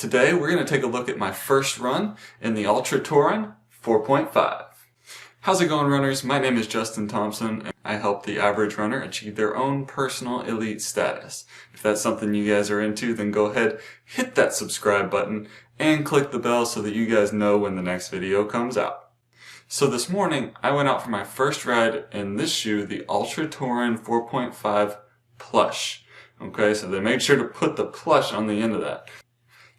Today we're going to take a look at my first run in the Altra Torin 4.5. How's it going, runners? My name is Justin Thompson and I help the average runner achieve their own personal elite status. If that's something you guys are into, then go ahead, hit that subscribe button and click the bell so that you guys know when the next video comes out. So this morning I went out for my first ride in this shoe, the Altra Torin 4.5 Plush. Okay, so they made sure to put the plush on the end of that.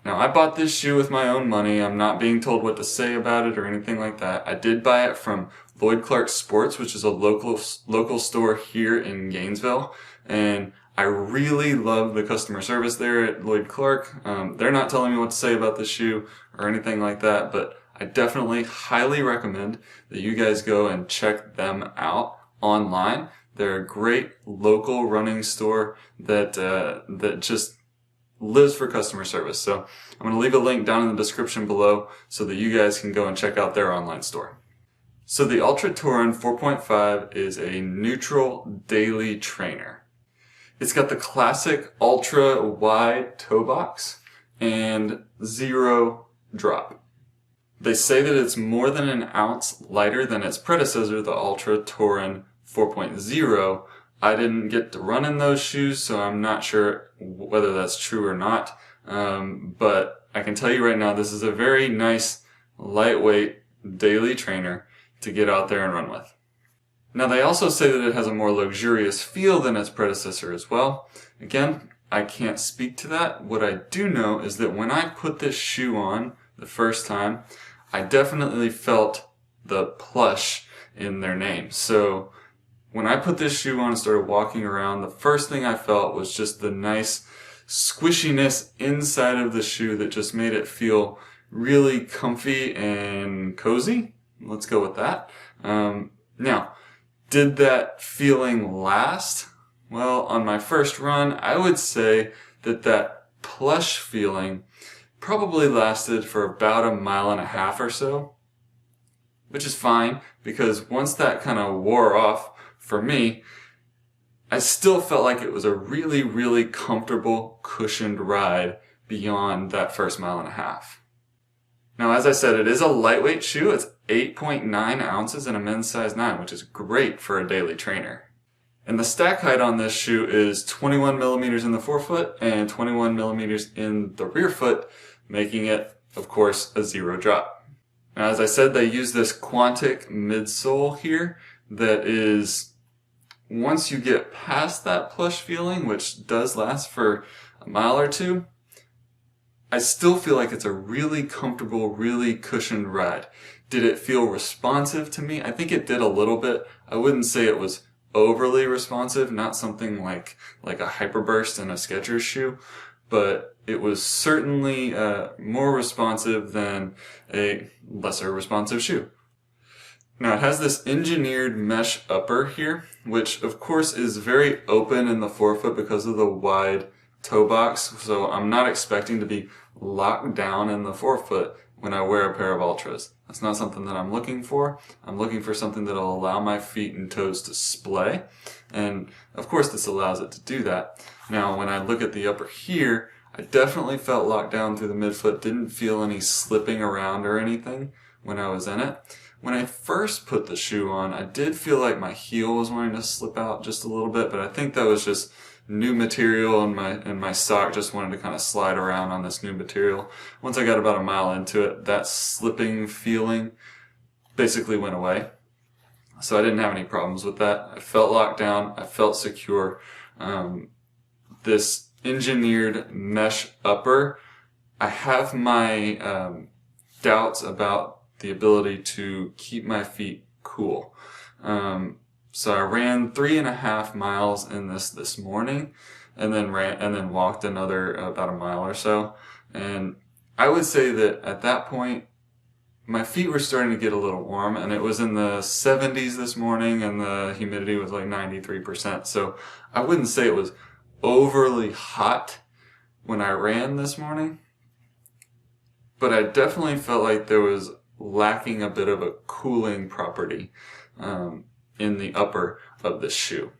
Now, I bought this shoe with my own money. I'm not being told what to say about it or anything like that. I did buy it from Lloyd Clark Sports, which is a local store here in Gainesville, and I really love the customer service there at Lloyd Clark. They're not telling me what to say about the shoe or anything like that, but I definitely highly recommend that you guys go and check them out online. They're a great local running store that just lives for customer service. So I'm going to leave a link down in the description below so that you guys can go and check out their online store. So the Altra Torin 4.5 is a neutral daily trainer. It's got the classic ultra wide toe box and zero drop. They say that it's more than an ounce lighter than its predecessor, the Altra Torin 4.0. I didn't get to run in those shoes, so I'm not sure whether that's true or not. But I can tell you right now, this is a very nice, lightweight daily trainer to get out there and run with. Now, they also say that it has a more luxurious feel than its predecessor as well. Again, I can't speak to that. What I do know is that when I put this shoe on the first time, I definitely felt the plush in their name. So when I put this shoe on and started walking around, the first thing I felt was just the nice squishiness inside of the shoe that just made it feel really comfy and cozy. Let's go with that. Now, did that feeling last? Well, on my first run, I would say that plush feeling probably lasted for about 1.5 miles or so, which is fine because once that kind of wore off, for me, I still felt like it was a really, really comfortable, cushioned ride beyond that first 1.5 miles. Now, as I said, it is a lightweight shoe. It's 8.9 ounces in a men's size 9, which is great for a daily trainer. And the stack height on this shoe is 21 millimeters in the forefoot and 21 millimeters in the rear foot, making it, of course, a zero drop. Now, as I said, they use this Quantic midsole here that is, once you get past that plush feeling, which does last for 1 mile or 2, I still feel like it's a really comfortable, really cushioned ride. Did it feel responsive to me? I think it did a little bit. I wouldn't say it was overly responsive, not something like a Hyperburst in a Skechers shoe, but it was certainly more responsive than a lesser responsive shoe. Now, it has this engineered mesh upper here, which of course is very open in the forefoot because of the wide toe box, so I'm not expecting to be locked down in the forefoot when I wear a pair of Ultras. That's not something that I'm looking for. I'm looking for something that will allow my feet and toes to splay, and of course this allows it to do that. Now, when I look at the upper here, I definitely felt locked down through the midfoot, didn't feel any slipping around or anything when I was in it. When I first put the shoe on, I did feel like my heel was wanting to slip out just a little bit, but I think that was just new material and my sock just wanted to kind of slide around on this new material. Once I got about 1 mile into it, that slipping feeling basically went away. So I didn't have any problems with that. I felt locked down. I felt secure. This engineered mesh upper, I have my doubts about the ability to keep my feet cool. So I ran 3.5 miles in this morning, and then walked another about 1 mile or so. And I would say that at that point, my feet were starting to get a little warm, and it was in the 70s this morning, and the humidity was like 93%. So I wouldn't say it was overly hot when I ran this morning, but I definitely felt like there was lacking a bit of a cooling property in the upper of this shoe.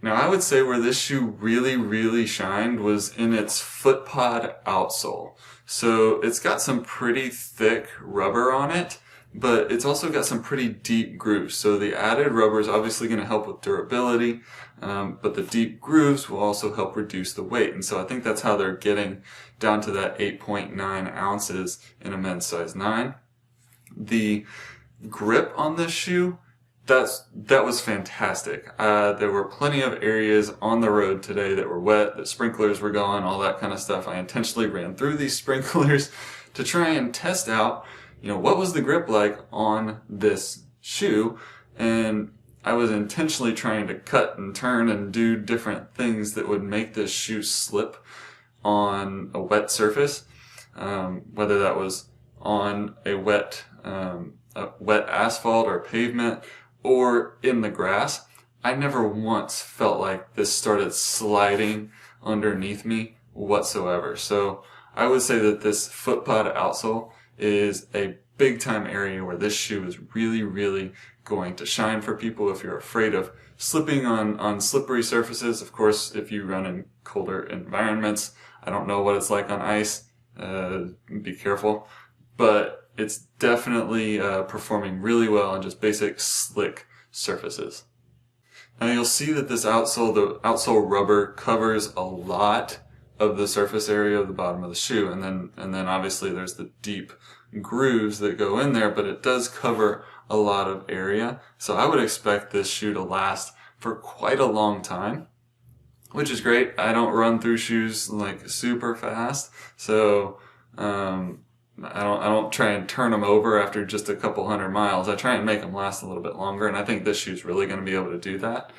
Now I would say where this shoe really shined was in its foot pod outsole. So it's got some pretty thick rubber on it, but it's also got some pretty deep grooves. So the added rubber is obviously going to help with durability, but the deep grooves will also help reduce the weight. And so I think that's how they're getting down to that 8.9 ounces in a men's size 9. The grip on this shoe, that was fantastic. There were plenty of areas on the road today that were wet, that sprinklers were going, all that kind of stuff. I intentionally ran through these sprinklers to try and test out, what was the grip like on this shoe, and I was intentionally trying to cut and turn and do different things that would make this shoe slip on a wet surface, whether that was on a wet asphalt or pavement or in the grass. I never once felt like this started sliding underneath me whatsoever. So I would say that this foot pod outsole is a big time area where this shoe is really going to shine for people if you're afraid of slipping on slippery surfaces. Of course, if you run in colder environments, I don't know what it's like on ice, be careful, but it's definitely performing really well on just basic slick surfaces. Now you'll see that this outsole, the outsole rubber, covers a lot of the surface area of the bottom of the shoe, and then obviously there's the deep grooves that go in there, but it does cover a lot of area. So I would expect this shoe to last for quite a long time, which is great. I don't run through shoes like super fast, so I don't try and turn them over after just a couple hundred miles. I try and make them last a little bit longer, and I think this shoe's really going to be able to do that.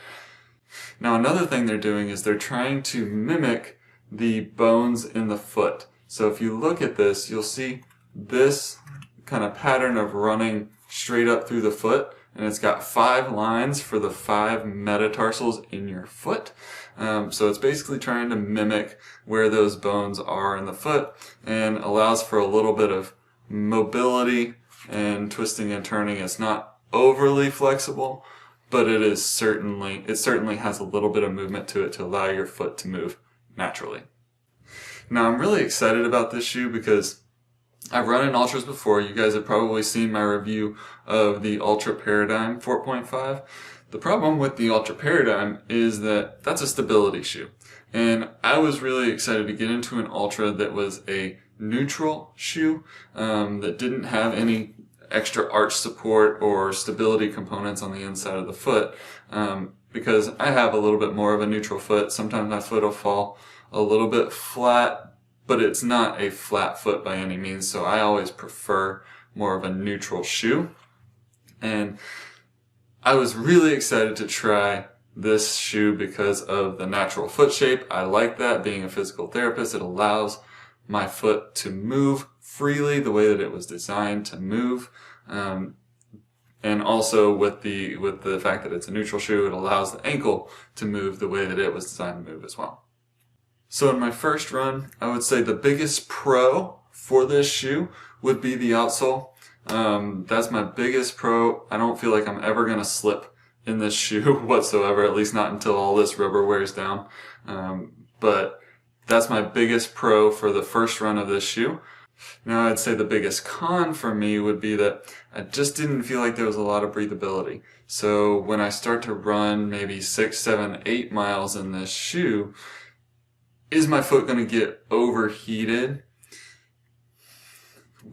Now another thing they're doing is they're trying to mimic the bones in the foot. So if you look at this, you'll see this kind of pattern of running straight up through the foot, and it's got 5 lines for the 5 metatarsals in your foot. So it's basically trying to mimic where those bones are in the foot, and allows for a little bit of mobility and twisting and turning. It's not overly flexible, but it certainly has a little bit of movement to it to allow your foot to move naturally. Now I'm really excited about this shoe because I've run in Ultras before. You guys have probably seen my review of the Ultra Paradigm 4.5. The problem with the Ultra Paradigm is that that's a stability shoe. And I was really excited to get into an Ultra that was a neutral shoe, that didn't have any extra arch support or stability components on the inside of the foot, because I have a little bit more of a neutral foot. Sometimes my foot will fall a little bit flat, but it's not a flat foot by any means, so I always prefer more of a neutral shoe. And I was really excited to try this shoe because of the natural foot shape. I like that. Being a physical therapist, it allows my foot to move freely the way that it was designed to move. And also with the fact that it's a neutral shoe, it allows the ankle to move the way that it was designed to move as well. So in my first run, I would say the biggest pro for this shoe would be the outsole. That's my biggest pro. I don't feel like I'm ever going to slip in this shoe whatsoever, at least not until all this rubber wears down. But that's my biggest pro for the first run of this shoe. Now I'd say the biggest con for me would be that I just didn't feel like there was a lot of breathability. So when I start to run maybe 6, 7, 8 miles in this shoe, is my foot going to get overheated?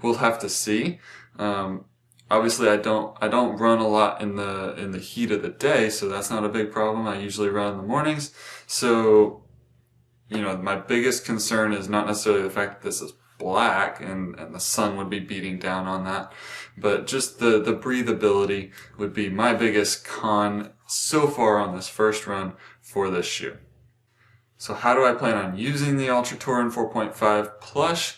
We'll have to see. Obviously I don't run a lot in the heat of the day, so that's not a big problem. I usually run in the mornings. So, my biggest concern is not necessarily the fact that this is black and the sun would be beating down on that, but just the breathability would be my biggest con so far on this first run for this shoe. So how do I plan on using the Altra Torin 4.5 Plush?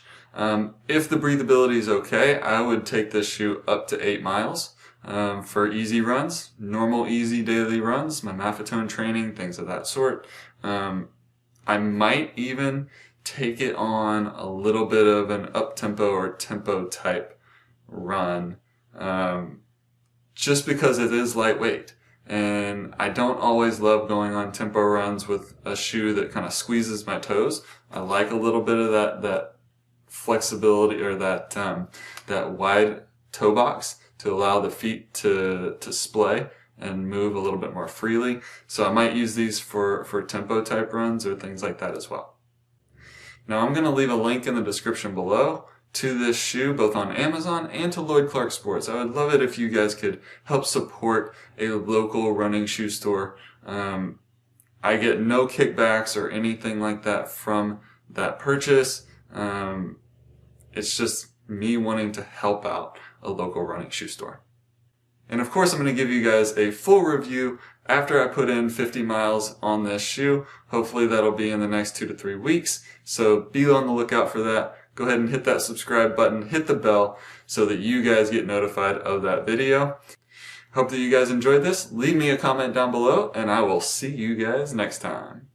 If the breathability is okay, I would take this shoe up to 8 miles for easy runs, normal easy daily runs, my maffetone training, things of that sort. I might even take it on a little bit of an up-tempo or tempo type run, just because it is lightweight. and I don't always love going on tempo runs with a shoe that kind of squeezes my toes. I like a little bit of that flexibility, or that wide toe box to allow the feet to splay and move a little bit more freely. So I might use these for tempo type runs or things like that as well. Now I'm going to leave a link in the description below to this shoe, both on Amazon and to Lloyd Clark Sports. I would love it if you guys could help support a local running shoe store. I get no kickbacks or anything like that from that purchase. It's just me wanting to help out a local running shoe store. And of course, I'm going to give you guys a full review after I put in 50 miles on this shoe. Hopefully that'll be in the next 2 to 3 weeks. So be on the lookout for that. Go ahead and hit that subscribe button, hit the bell so that you guys get notified of that video. Hope that you guys enjoyed this. Leave me a comment down below and I will see you guys next time.